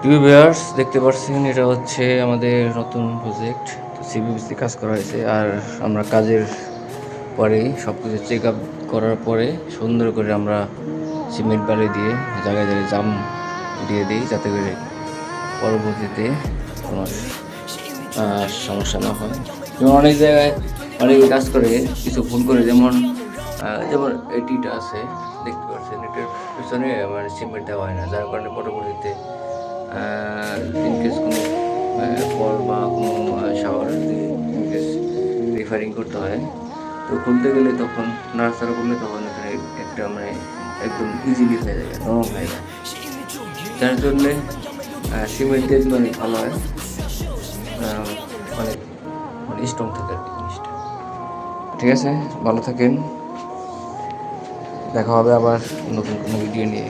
প্রিয় ভিউয়ার্স, দেখতে পাচ্ছেন এটা হচ্ছে আমাদের নতুন প্রজেক্ট। তো সিবিবিসি কাজ করা হয়েছে, আর আমরা কাজের পরে সব কিছু চেক আপ করার পরে সুন্দর করে আমরা সিমেন্ট বালি দিয়ে জায়গায় জায়গায় জাম দিয়ে দিই, যাতে করে পরবর্তীতে কোনো সমস্যা না হয়। যেমন অনেক জায়গায় অনেকে কাজ করে কিছু ভুল করে, যেমন যেমন এটিটা আছে, দেখতে পাচ্ছেন এটার পিছনে মানে সিমেন্ট দেওয়া হয় না, যার কারণে পরবর্তীতে ইনকেস কোনো কল বা কোনো শাওয়ার ইনকেস রিফারিং করতে হয়, তো খুলতে গেলে তখন নাড়াচাড়া করলে তখন এখানে একটা মানে একদম ইজিলি হয়ে যায়, নরম হয়ে যায়, যার জন্যে সিমেন্ট দিয়ে দিলে অনেক ভালো হয়, অনেক মানে স্ট্রং থাকে আর কি জিনিসটা। ঠিক আছে, ভালো থাকেন, দেখা হবে আবার নতুন কোনো ভিডিও নিয়ে।